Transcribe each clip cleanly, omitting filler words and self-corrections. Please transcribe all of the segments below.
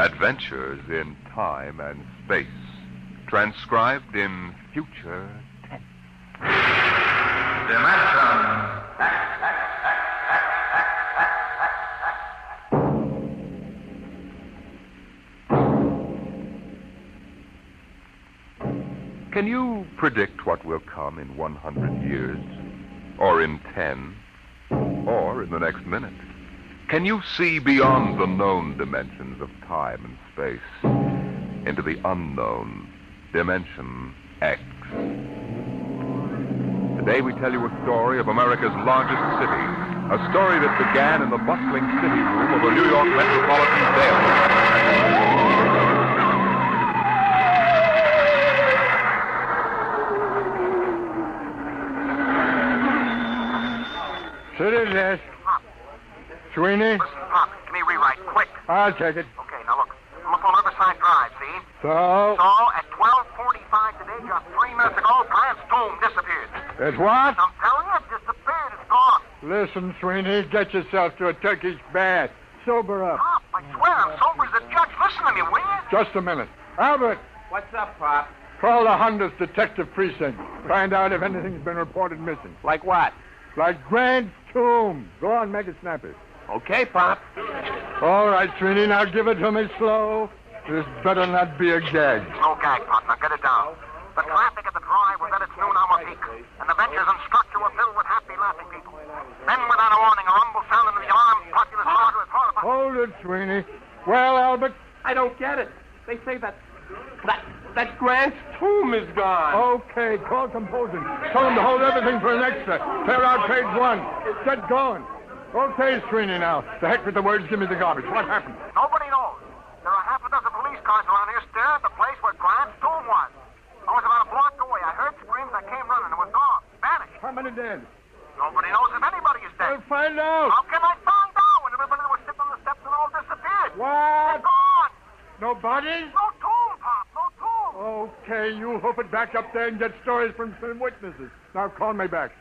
Adventures in Time and Space, transcribed in future tense. Dimension. Can you predict what will come in 100 years? Or in 10? Or in the next minute? Can you see beyond the known dimensions of time and space into the unknown dimension X? Today we tell you a story of America's largest city, a story that began in the bustling city room of a New York metropolitan theater. City desk. Sweeney? Listen, Pop, give me a rewrite, quick. I'll take it. Okay, now look. I'm up on Riverside Drive, see? So? So, at 12:45 today, just 3 minutes ago, Grant's tomb disappeared. It's what? I'm telling you, it disappeared. It's gone. Listen, Sweeney, get yourself to a Turkish bath. Sober up. Pop, I swear, I'm sober as a judge. Listen to me, will you? Just a minute. Albert, What's up, Pop? call the 100th Detective Precinct. Find out if anything's been reported missing. Like what? Like Grant's tomb. Go on, make it snappy. Okay, Pop. All right, Sweeney, now give it to me slow. This better not be a gag. No gag, Pop. Now get it down. The traffic at the drive was at its noon hour peak, and the benches and structure were filled with happy, laughing people. Then, without a warning, a rumble sounded in the alarmed populace larger as horrified. Hold it, Sweeney. Well, Albert? I don't get it. They say that Grant's tomb is gone. Okay, call composing. Tell them to hold everything for an extra. Clear out page 1. Get going. Okay, Sweeney, now. The heck with the words, give me the garbage. What happened? Nobody knows. There are half a dozen police cars around here staring at the place where Grant's tomb was. I was about a block away. I heard screams. I came running. It was gone. Vanished. How many dead? Nobody knows if anybody is dead. We'll find out. How can I find out when everybody that was sitting on the steps and all disappeared? What? They're gone. No bodies? No tomb, Pop. No tomb. Okay, you hoop it back up there and get stories from some witnesses. Now call me back.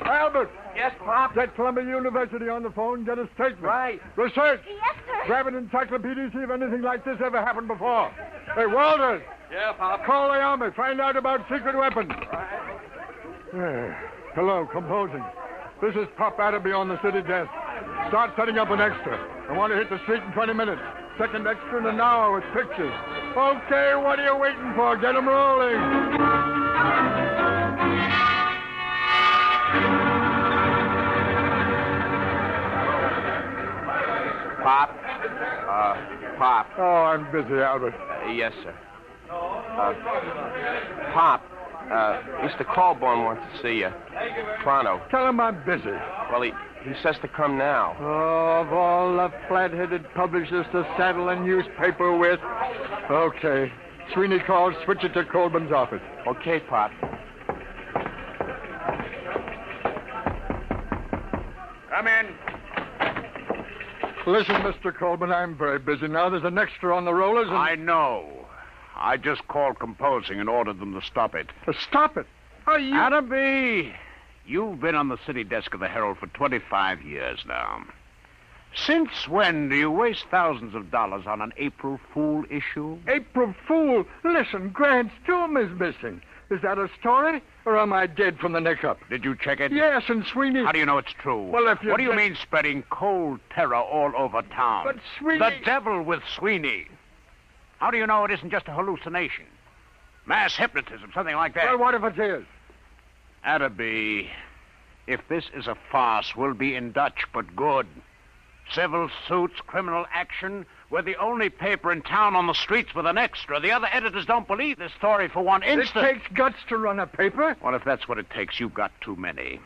Albert, Yes, Pop. get Columbia University on the phone, get a statement. Right. Research. Yes, sir. Grab an encyclopedia, see if anything like this ever happened before. Hey, Walters, Yeah, Pop. call the army, find out about secret weapons. Hello, composing. This is Pop Adderby on the city desk. Start setting up an extra. I want to hit the street in 20 minutes. Second extra in an hour with pictures. Okay, what are you waiting for? Get 'em rolling. Pop. Pop. Oh, I'm busy, Albert. Yes, sir. Pop. Mr. Colborne wants to see you. Pronto. Tell him I'm busy. Well, he says to come now. Oh, of all the flat-headed publishers to saddle a newspaper with. Okay. Sweeney calls, switch it to Colburn's office. Okay, Pop. Come in. Listen, Mr. Colburn, I'm very busy now. There's an extra on the rollers and... I know. I just called composing and ordered them to stop it. Stop it. Are you... Adderby, you've been on the city desk of the Herald for 25 years now. Since when do you waste thousands of dollars on an April Fool issue? April Fool. Listen, Grant's tomb is missing. Is that a story? Or am I dead from the neck up? Did you check it? Yes, and Sweeney... How do you know it's true? Well, if you... What do you mean spreading cold terror all over town? But Sweeney... The devil with Sweeney. How do you know it isn't just a hallucination? Mass hypnotism, something like that. Well, what if it is? Adderby, if this is a farce, we'll be in Dutch, but good. Civil suits, criminal action. We're the only paper in town on the streets with an extra. The other editors don't believe this story for one instant. It takes guts to run a paper. Well, if that's what it takes, you've got too many.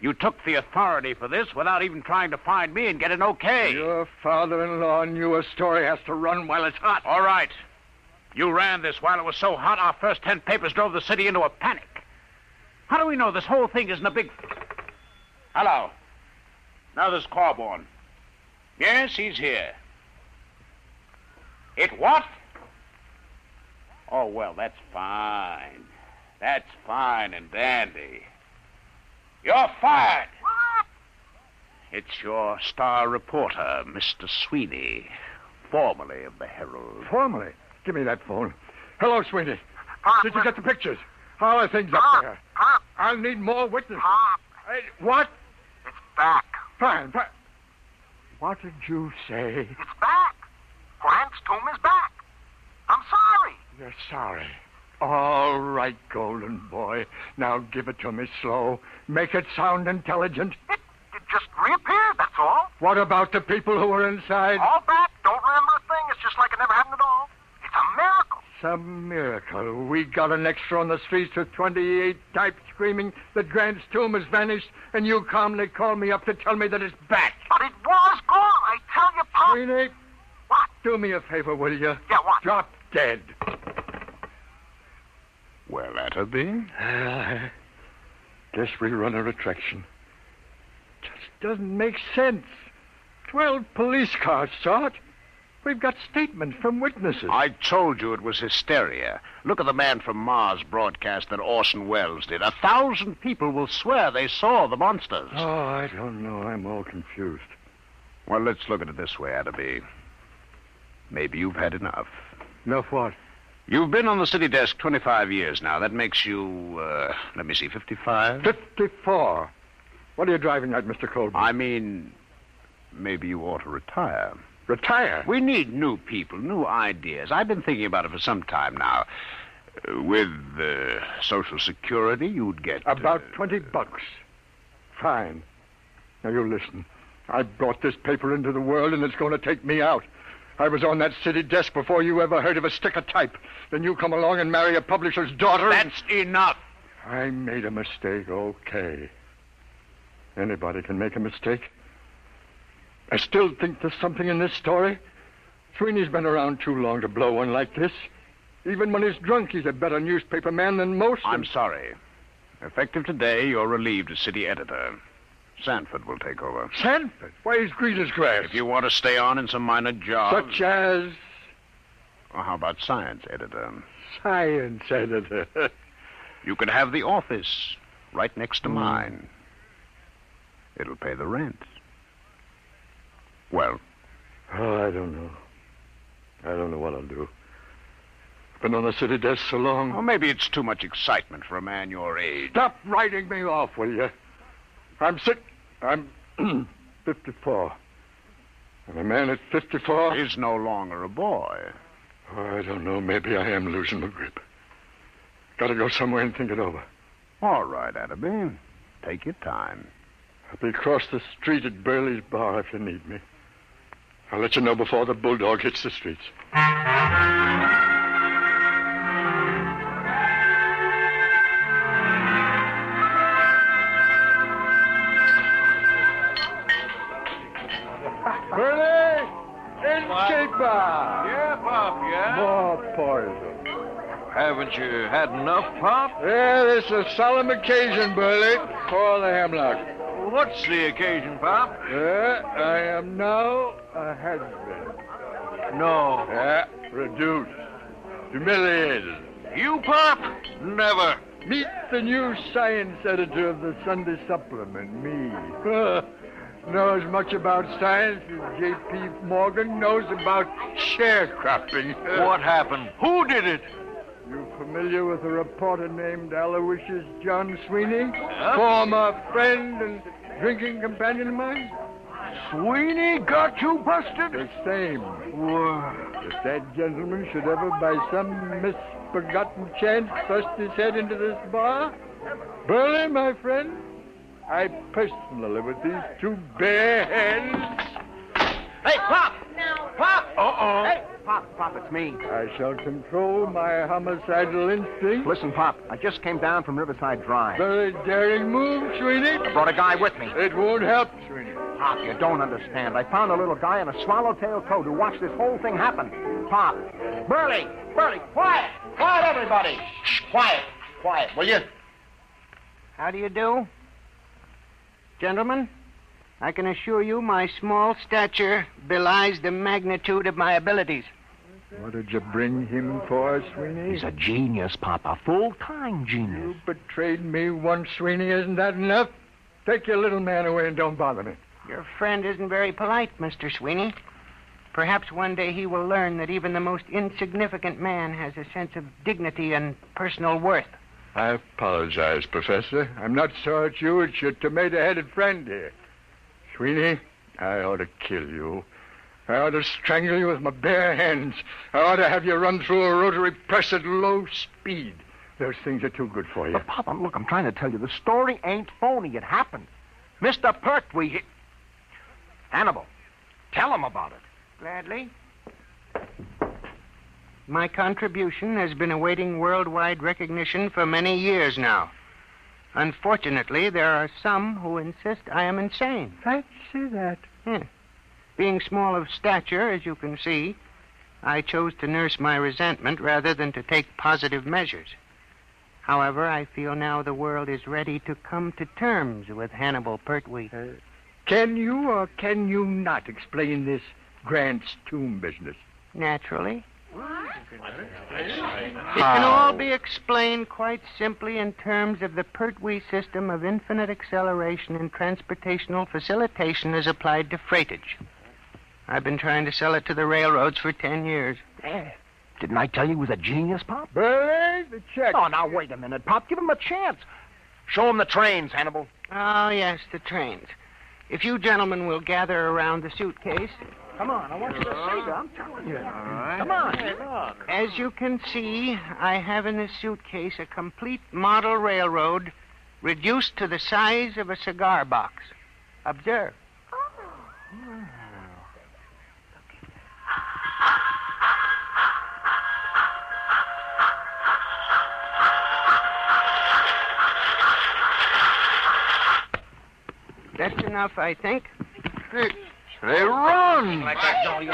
You took the authority for this without even trying to find me and get an okay. Your father-in-law knew a story has to run while it's hot. All right. You ran this while it was so hot, our first 10 papers drove the city into a panic. How do we know this whole thing isn't a big... Hello. Now there's Corborn. Yes, he's here. It what? Oh, well, that's fine. That's fine and dandy. You're fired. What? It's your star reporter, Mr. Sweeney. formerly of the Herald. Formally? Give me that phone. Hello, Sweeney. Pop, Did you get the pictures? How are things Pop, up there? Pop, I'll need more witnesses. Pop. Hey, what? It's back. Fine. What did you say? It's back. Grant's tomb is back. I'm sorry. You're sorry. All right, golden boy. Now give it to me slow. Make it sound intelligent. It just reappeared, that's all. What about the people who were inside? All back. Don't remember a thing. It's just like it never happened at all. It's a miracle. Some miracle. We got an extra on the streets with 28 types screaming that Grant's tomb has vanished, and you calmly call me up to tell me that it's back. But it was gone. I tell you, Pop. Sweeney, What? do me a favor, will you? Yeah, what? Drop dead. Well, Atterby? Guess we run a retraction. Just doesn't make sense. 12 police cars saw it. We've got statements from witnesses. I told you it was hysteria. Look at the man from Mars broadcast that Orson Welles did. 1,000 people will swear they saw the monsters. Oh, I don't know. I'm all confused. Well, let's look at it this way, Atterby. Maybe you've had enough. Enough what? You've been on the city desk 25 years now. That makes you, 55? 54. What are you driving at, Mr. Colby? I mean, maybe you ought to retire. Retire? We need new people, new ideas. I've been thinking about it for some time now. With Social Security, you'd get... About $20. Fine. Now, you listen. I brought this paper into the world, and it's going to take me out. I was on that city desk before you ever heard of a stick of type. Then you come along and marry a publisher's daughter. That's enough. I made a mistake, okay. Anybody can make a mistake. I still think there's something in this story. Sweeney's been around too long to blow one like this. Even when he's drunk, he's a better newspaper man than most. I'm sorry. Effective today, you're relieved as city editor. Sanford will take over. Sanford? Why, he's green as grass. If you want to stay on in some minor job... Such as... Well, how about science editor? Science editor. You could have the office right next to mine. It'll pay the rent. Well? Oh, I don't know. I don't know what I'll do. I've been on the city desk so long. Well, maybe it's too much excitement for a man your age. Stop writing me off, will you? I'm sick. I'm 54. And a man at 54... is no longer a boy. Oh, I don't know. Maybe I am losing my grip. Gotta go somewhere and think it over. All right, Atterby. Take your time. I'll be across the street at Burley's bar if you need me. I'll let you know before the bulldog hits the streets. Burley! Inscaper! Yeah, Pop, yeah? More poison. Haven't you had enough, Pop? Yeah, this is a solemn occasion, Burley. Pour the hemlock. What's the occasion, Pop? I am now a has-been. No. Yeah, reduced. Humiliated. You, Pop? Never. Meet the new science editor of the Sunday Supplement, me. Know as much about science as J.P. Morgan knows about sharecropping. What happened? Who did it? You familiar with a reporter named Aloysius John Sweeney? Former friend and drinking companion of mine? Sweeney got you busted? The same. What? If that gentleman should ever, by some misforgotten chance, thrust his head into this bar, Burley, my friend, I personally, with these two bare hands... Hey, Pop! Pop! Uh-oh. Hey, Pop, it's me. I shall control my homicidal instinct. Listen, Pop, I just came down from Riverside Drive. Very daring move, Sweeney. I brought a guy with me. It won't help, Sweeney. Pop, you don't understand. I found a little guy in a swallowtail coat who watched this whole thing happen. Pop. Burley, quiet! Quiet, everybody! Shh, quiet, will you? How do you do? Gentlemen, I can assure you my small stature belies the magnitude of my abilities. What did you bring him for, Sweeney? He's a genius, Pop, a full-time genius. You betrayed me once, Sweeney. Isn't that enough? Take your little man away and don't bother me. Your friend isn't very polite, Mr. Sweeney. Perhaps one day he will learn that even the most insignificant man has a sense of dignity and personal worth. I apologize, Professor. I'm not so at you. It's your tomato-headed friend here. Sweeney, I ought to kill you. I ought to strangle you with my bare hands. I ought to have you run through a rotary press at low speed. Those things are too good for you. But, Papa, look, I'm trying to tell you, the story ain't phony. It happened. Mr. Pertwee, Hannibal, tell him about it. Gladly. My contribution has been awaiting worldwide recognition for many years now. Unfortunately, there are some who insist I am insane. Fancy that. Yeah. Being small of stature, as you can see, I chose to nurse my resentment rather than to take positive measures. However, I feel now the world is ready to come to terms with Hannibal Pertwee. Can you or can you not explain this Grant's tomb business? Naturally. It can all be explained quite simply in terms of the Pertwee system of infinite acceleration and transportational facilitation as applied to freightage. I've been trying to sell it to the railroads for 10 years. Didn't I tell you he was a genius, Pop? Burley, the check. Oh, now, wait a minute, Pop. Give him a chance. Show him the trains, Hannibal. Oh, yes, the trains. If you gentlemen will gather around the suitcase. Come on, I want you to see that. I'm telling you. All right. Come on. Hey, look. As you can see, I have in this suitcase a complete model railroad reduced to the size of a cigar box. Observe. That's enough, I think. They run.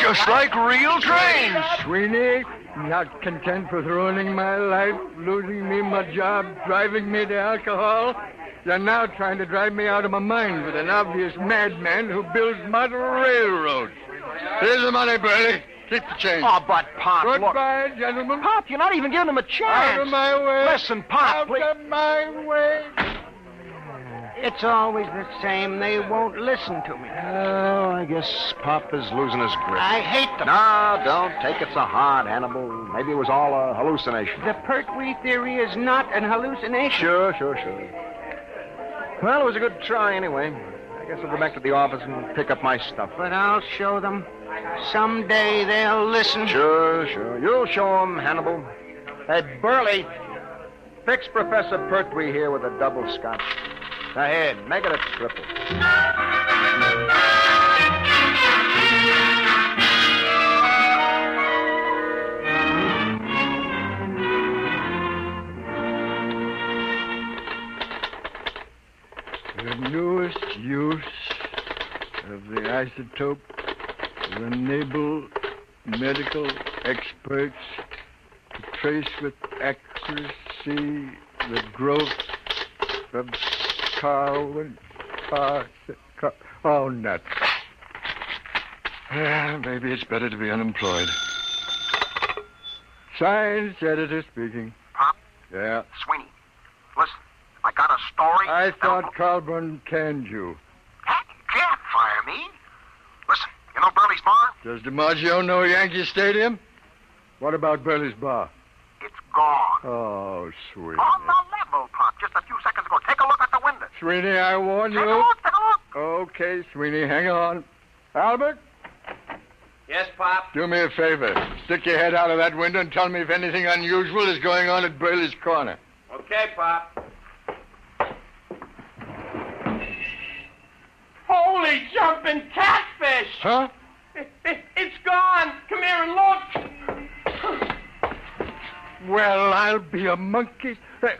Just like real trains. Sweeney, not content with ruining my life, losing me my job, driving me to alcohol, you're now trying to drive me out of my mind with an obvious madman who builds model railroads. Here's the money, Burley. Keep the change. Oh, but, Pop, look. Goodbye, gentlemen. Pop, you're not even giving him a chance. Out of my way. Listen, Pop, Out please. of my way. It's always the same. They won't listen to me. Oh, I guess Pop is losing his grip. I hate them. No, don't take it so hard, Hannibal. Maybe it was all a hallucination. The Pertwee theory is not an hallucination. Sure. Well, it was a good try anyway. I guess I'll go back to the office and pick up my stuff. But I'll show them. Someday they'll listen. Sure. You'll show them, Hannibal. Hey, Burley, fix Professor Pertwee here with a double scotch. Go ahead, make it a triple. The newest use of the isotope will enable medical experts to trace with accuracy the growth of Oh, nuts. Maybe it's better to be unemployed. Science editor speaking. Pop? Yeah. Sweeney, listen, I got a story. I thought Colburn canned you. Can't fire me. Listen, you know Burley's bar? Does DiMaggio know Yankee Stadium? What about Burley's bar? It's gone. Oh, sweet. On the level, Pop, just a few seconds ago. Take a look at the window. Sweeney, I warn you. Take a look. Okay, Sweeney, hang on. Albert? Yes, Pop? Do me a favor. Stick your head out of that window and tell me if anything unusual is going on at Burley's corner. Okay, Pop. Holy jumping catfish! Huh? It's gone! Come here and look! Well, I'll be a monkey.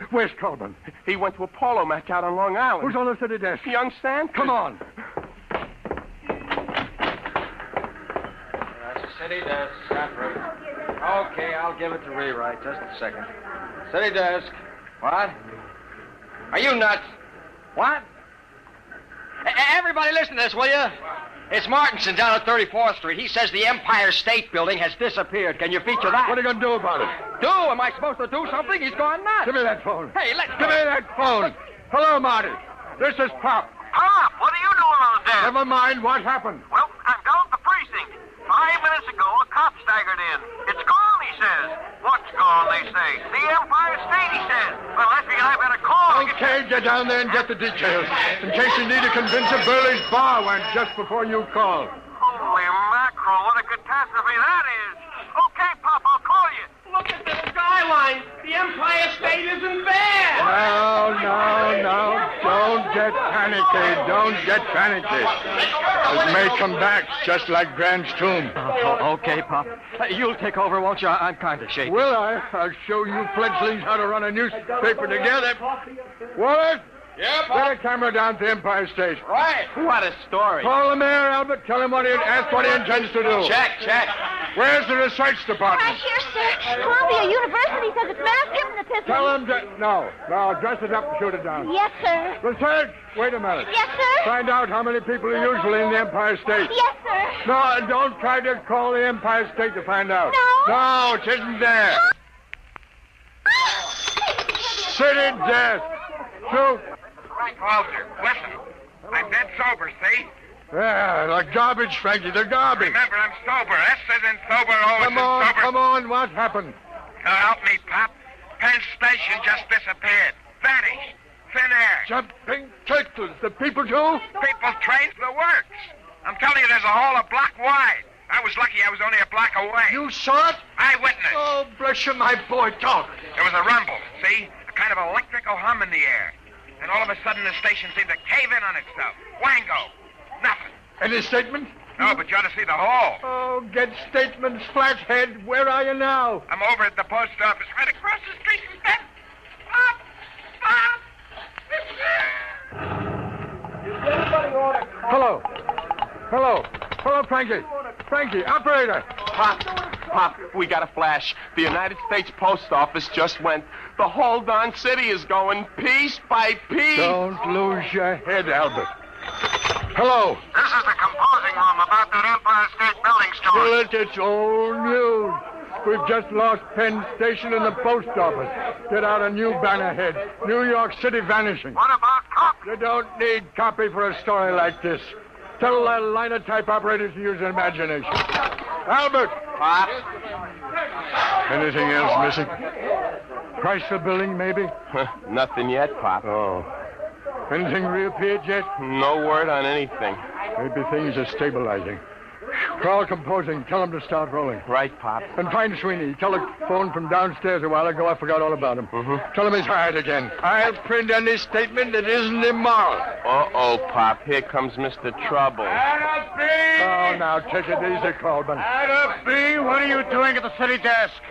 Where's Colburn? He went to a polo match out on Long Island. Who's on the city desk? Young Santa? Come on. That's the city desk. Okay, I'll give it to rewrite. Just a second. City desk. What? Are you nuts? What? Everybody listen to this, will you? It's Martinson down at 34th Street. He says the Empire State Building has disappeared. Can you feature that? What are you going to do about it? Do? Am I supposed to do something? He's gone nuts. Give me that phone. Hey, let's Give me that phone. Hello, Marty. This is Pop. Pop, what are you doing on the desk? Never mind what happened. Well, I'm down at the precinct. 5 minutes staggered in. It's gone, he says. What's gone, they say? The Empire State, he says. Well, Lefty and I better call. Okay, get down there and get the details. In case you need to convince her Burley's bar went just before you call. Holy mackerel, what a catastrophe that is. Okay, Pop, I'll call you. Look at the skyline. The Empire State isn't there. No. Don't get panicky. Don't get panicky. It may come back just like Grant's tomb. Okay, Pop. You'll take over, won't you? I'm kind of shaky. Will I? I'll show you fledglings how to run a newspaper together. Wallace? Yeah, Get a camera down to Empire State. Right. What a story. Call the mayor, Albert. Tell him ask what he intends to do. Check. Where's the research department? Right here, sir. Columbia University says it's mass hypnotism. Tell him to... No, dress it up and shoot it down. Yes, sir. Research? Wait a minute. Yes, sir. Find out how many people are usually in the Empire State. Yes, sir. No, don't try to call the Empire State to find out. No. No, it isn't there. City desk. Shoot. Walter, listen. I'm dead sober, see? Yeah, like garbage, Frankie. They're garbage. Remember, I'm sober. S isn't sober, O isn't sober. Come on. What happened? Help me, Pop. Penn Station just disappeared. Vanished. Thin air. Jumping turtles. The people too? People trained the works. I'm telling you, there's a hole a block wide. I was lucky I was only a block away. You saw it? Eyewitness. Oh, bless you, my boy. Talk. There was a rumble, see? A kind of electrical hum in the air. And all of a sudden, the station seemed to cave in on itself. Wango. Nothing. Any statement? No, but you ought to see the hole. Oh, get statements, flathead. Where are you now? I'm over at the post office right across the street from Penn. Hello, Frankie. Frankie, operator. Pop, we got a flash. The United States Post Office just went. The whole darn city is going piece by piece. Don't lose your head, Albert. Hello. This is the composing room about that Empire State Building story. Well, it's old news. We've just lost Penn Station and the post office. Get out a new banner head. New York City vanishing. What about copy? You don't need copy for a story like this. Tell the linotype operators to use their imagination. Albert! Pop? Anything else missing? Chrysler Building, maybe? Nothing yet, Pop. Oh. Anything reappeared yet? No word on anything. Maybe things are stabilizing. Call composing. Tell them to start rolling. Right, Pop. And find Sweeney. Telephoned from downstairs a while ago. I forgot all about him. Mm-hmm. Tell him he's hired again. I'll print any statement that isn't immoral. Uh-oh, Pop. Here comes Mr. Trouble. Oh, now, take it easy, Colburn. B, what are you doing at the city desk?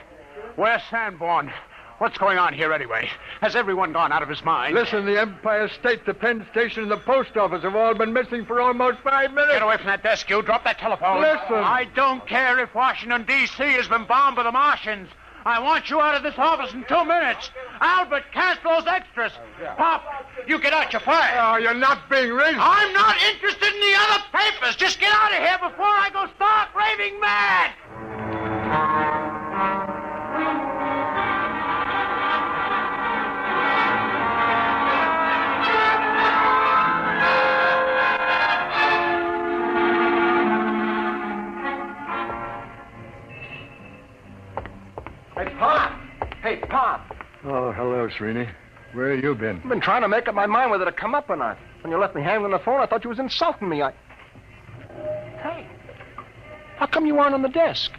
Where's Sanborn? What's going on here anyway? Has everyone gone out of his mind? Listen, the Empire State, the Penn Station, and the post office have all been missing for almost 5 minutes. Get away from that desk, you. Drop that telephone. Listen. I don't care if Washington, D.C. has been bombed by the Martians. I want you out of this office in 2 minutes. Albert, cast those extras. Pop, you get out, you're fired. Oh, you're not being reasonable. I'm not interested in the other papers. Just get out of here before I go stark raving mad. Hey, Pop. Oh, hello, Sreeny. Where have you been? I've been trying to make up my mind whether to come up or not. When you left me hanging on the phone, I thought you was insulting me. Hey, how come you aren't on the desk?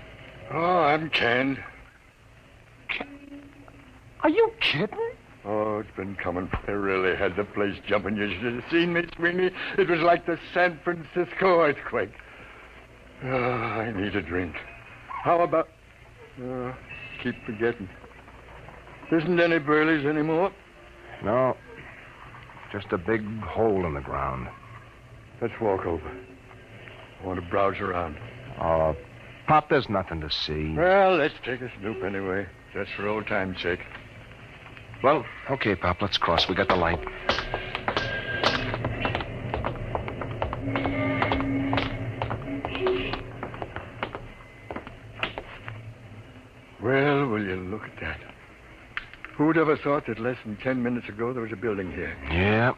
Oh, I'm canned. Are you kidding? Oh, it's been coming. I really had the place jumping. You should have seen me, Sweeney. It was like the San Francisco earthquake. Oh, I need a drink. How about... keep forgetting. Isn't any Burleys anymore? No. Just a big hole in the ground. Let's walk over. I want to browse around. Oh, Pop, there's nothing to see. Well, let's take a snoop anyway. Just for old time's sake. Well, okay, Pop, let's cross. We got the light. Well, will you look at that? Who'd ever thought that less than 10 minutes ago there was a building here? Yeah.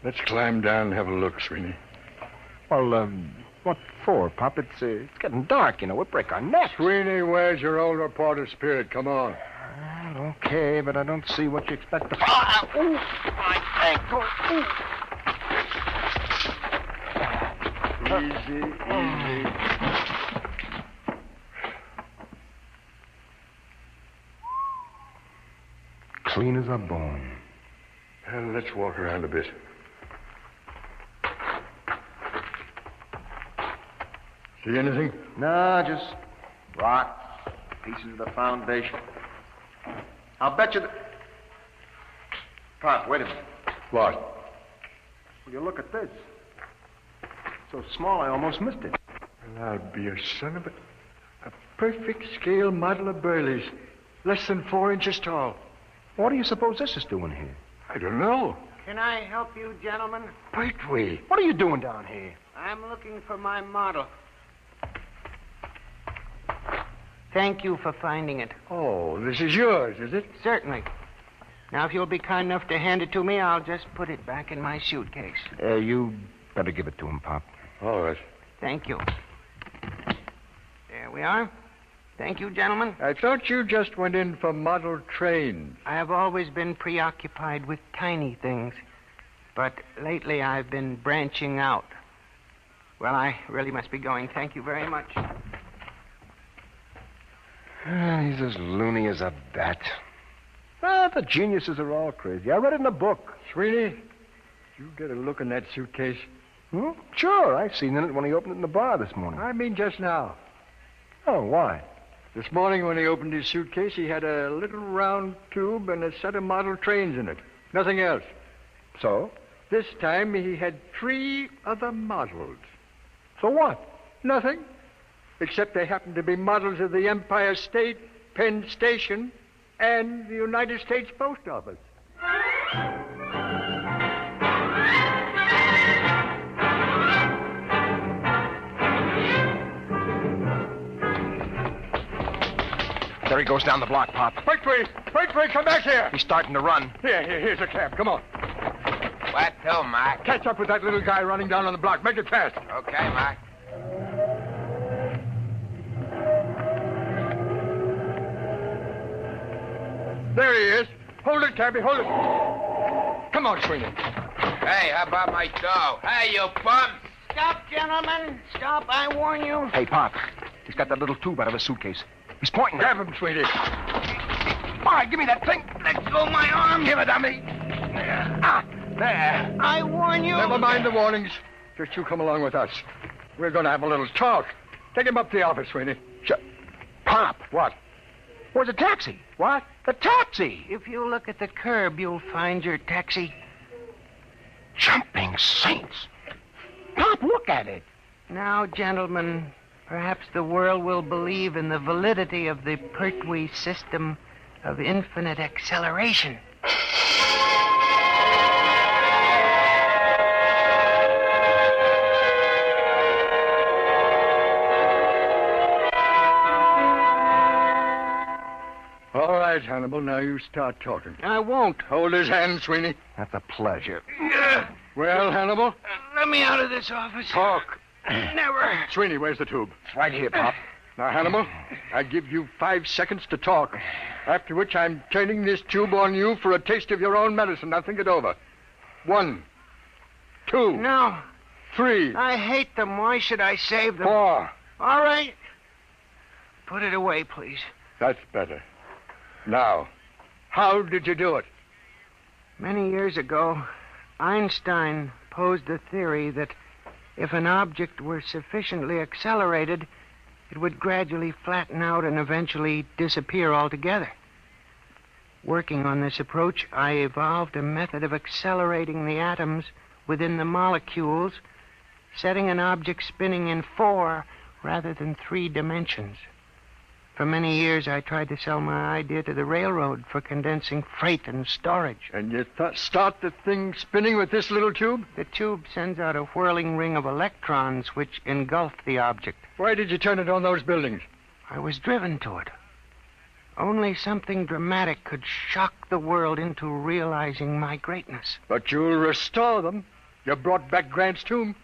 Let's climb down and have a look, Sweeney. Well, What for, Pop? It's getting dark, you know. We'll break our necks. Sweeney, where's your old reporter spirit? Come on. Well, okay, but I don't see what you expect to... Ooh, my ankle. Easy. Clean as a bone. Well, let's walk around a bit. See anything? No, just rocks, pieces of the foundation. I'll bet you that... Pop, wait a minute. What? Will you look at this? So small, I almost missed it. Well, I'll be a son of a perfect scale model of Burley's. Less than 4 inches tall. What do you suppose this is doing here? I don't know. Can I help you, gentlemen? Pertwee. What are you doing down here? I'm looking for my model. Thank you for finding it. Oh, this is yours, is it? Certainly. Now, if you'll be kind enough to hand it to me, I'll just put it back in my suitcase. You better give it to him, Pop. All right. Thank you. There we are. Thank you, gentlemen. I thought you just went in for model trains. I have always been preoccupied with tiny things, but lately I've been branching out. Well, I really must be going. Thank you very much. He's as loony as a bat. The geniuses are all crazy. I read it in a book. Sweeney, you get a look in that suitcase? Sure, I seen it when he opened it in the bar this morning. I mean just now. Oh, why? This morning when he opened his suitcase, he had a little round tube and a set of model trains in it. Nothing else. So? This time he had 3 other models. So what? Nothing. Except they happened to be models of the Empire State, Penn Station, and the United States Post Office. There he goes down the block, Pop. Pertwee, come back here. He's starting to run. Here's a cab. Come on. What to, Mac? Catch up with that little guy running down on the block. Make it fast. Okay, Mac. There he is. Hold it, cabby, hold it. Come on, Sweeney. Hey, how about my dough? Hey, you bums! Stop, gentlemen. Stop, I warn you. Hey, Pop. He's got that little tube out of his suitcase. He's pointing. Grab him, Sweeney. All right, give me that thing. Let go my arm. Give it to me. There. I warn you. Never mind the warnings. Just you come along with us. We're going to have a little talk. Take him up to the office, Sweeney. Pop. What? Where's the taxi? What? The taxi. If you look at the curb, you'll find your taxi. Jumping saints. Pop, look at it. Now, gentlemen, perhaps the world will believe in the validity of the Pertwee system of infinite acceleration. All right, Hannibal, now you start talking. I won't. Hold his hand, Sweeney. That's a pleasure. Well, Hannibal? Let me out of this office. Talk. Never. Sweeney, where's the tube? It's right here, Pop. Now, Hannibal, I give you 5 seconds to talk, after which I'm turning this tube on you for a taste of your own medicine. Now, think it over. 1, 2, No. 3, I hate them. Why should I save them? 4. All right. Put it away, please. That's better. Now, how did you do it? Many years ago, Einstein posed the theory that if an object were sufficiently accelerated, it would gradually flatten out and eventually disappear altogether. Working on this approach, I evolved a method of accelerating the atoms within the molecules, setting an object spinning in 4 rather than 3 dimensions. For many years, I tried to sell my idea to the railroad for condensing freight and storage. And you start the thing spinning with this little tube? The tube sends out a whirling ring of electrons which engulf the object. Why did you turn it on those buildings? I was driven to it. Only something dramatic could shock the world into realizing my greatness. But you'll restore them. You brought back Grant's tomb.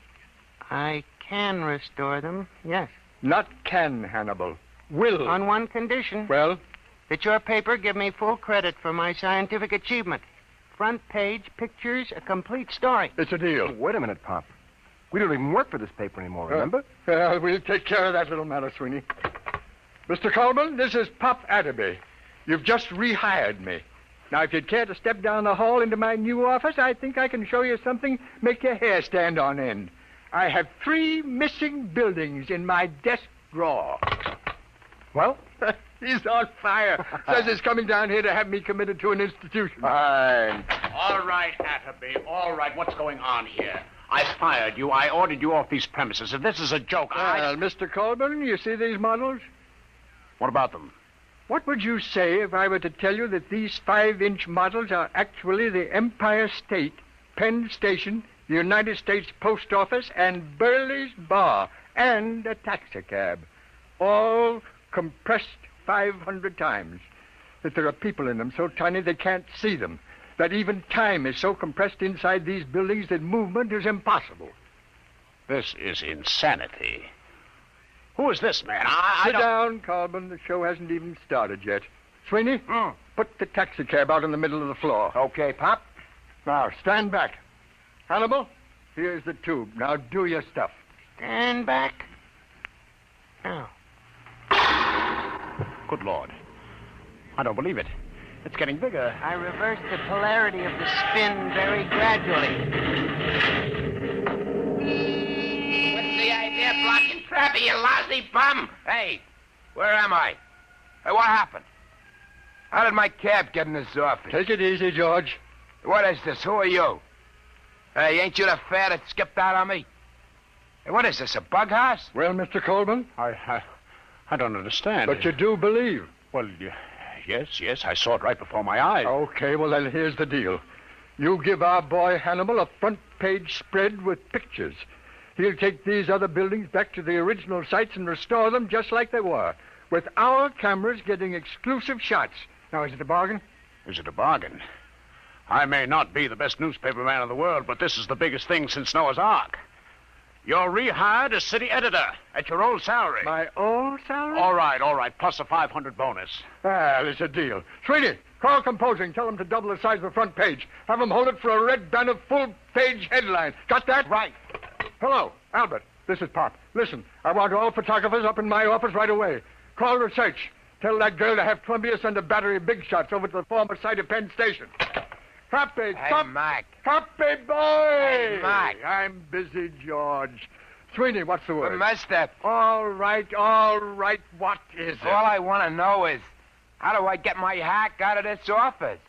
I can restore them, yes. Not can, Hannibal. Will. On one condition. Well? That your paper give me full credit for my scientific achievement. Front page, pictures, a complete story. It's a deal. Wait a minute, Pop. We don't even work for this paper anymore, remember? We'll take care of that little matter, Sweeney. Mr. Coleman, this is Pop Adderby. You've just rehired me. Now, if you'd care to step down the hall into my new office, I think I can show you something make your hair stand on end. I have 3 missing buildings in my desk drawer. Well? He's on fire. Says he's coming down here to have me committed to an institution. Fine. All right, Atterby. All right. What's going on here? I fired you. I ordered you off these premises. If this is a joke, Well, Mr. Colburn, you see these models? What about them? What would you say if I were to tell you that these 5-inch models are actually the Empire State, Penn Station, the United States Post Office, and Burley's Bar, and a taxicab, all compressed 500 times, that there are people in them so tiny they can't see them, that even time is so compressed inside these buildings that movement is impossible. This is insanity. Who is this man? Sit down, Colburn. The show hasn't even started yet. Sweeney, put the taxicab out in the middle of the floor. Okay, Pop. Now, stand back. Hannibal, here's the tube. Now do your stuff. Stand back. Now. Good Lord. I don't believe it. It's getting bigger. I reversed the polarity of the spin very gradually. What's the idea of blocking traffic, you lousy bum? Hey, where am I? Hey, what happened? How did my cab get in this office? Take it easy, George. What is this? Who are you? Hey, ain't you the fare that skipped out on me? Hey, what is this, a bug house? Well, Mr. Colburn? I don't understand. But you do believe. Well, yes, I saw it right before my eyes. Okay, well, then here's the deal. You give our boy Hannibal a front-page spread with pictures. He'll take these other buildings back to the original sites and restore them just like they were, with our cameras getting exclusive shots. Now, is it a bargain? Is it a bargain? I may not be the best newspaper man in the world, but this is the biggest thing since Noah's Ark. You're rehired as city editor at your old salary. My old salary? All right, plus a 500 bonus. Well, it's a deal. Sweeney, call composing. Tell them to double the size of the front page. Have them hold it for a red banner full-page headline. Got that? Right. Hello, Albert. This is Pop. Listen, I want all photographers up in my office right away. Call research. Tell that girl to have Columbia send a battery of big shots over to the former site of Penn Station. Copy, Hey, Mac. Copy, boy! Hey, Mac. I'm busy, George. Sweeney, what's the word? We messed up. All right. What is it? All I want to know is, how do I get my hack out of this office?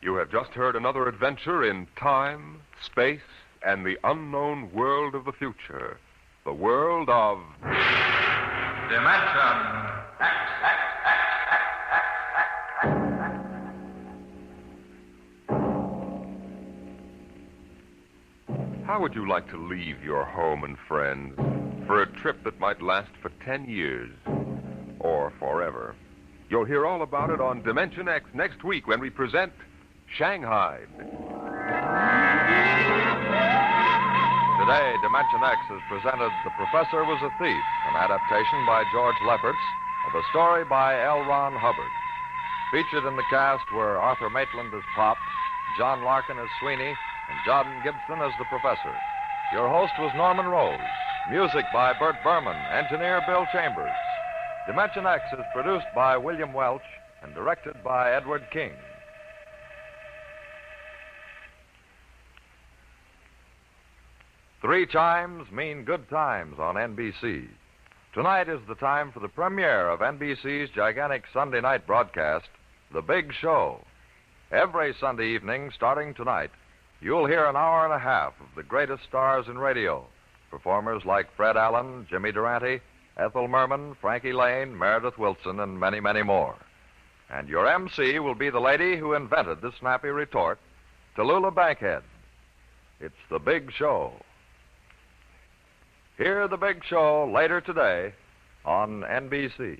You have just heard another adventure in time, space, and the unknown world of the future. The world of... Dimension X. How would you like to leave your home and friends for a trip that might last for 10 years or forever? You'll hear all about it on Dimension X next week when we present Shanghai. Today, Dimension X has presented The Professor Was a Thief, an adaptation by George Lefferts of a story by L Ron Hubbard. Featured in the cast were Arthur Maitland as Pop, John Larkin as Sweeney, and John Gibson as the Professor. Your host was Norman Rose. Music by Bert Berman, engineer Bill Chambers. Dimension X is produced by William Welch and directed by Edward King. Three chimes mean good times on NBC. Tonight is the time for the premiere of NBC's gigantic Sunday night broadcast, The Big Show. Every Sunday evening, starting tonight, you'll hear an hour and a half of the greatest stars in radio. Performers like Fred Allen, Jimmy Durante, Ethel Merman, Frankie Lane, Meredith Wilson, and many, many more. And your MC will be the lady who invented the snappy retort, Tallulah Bankhead. It's The Big Show. Hear The Big Show later today on NBC.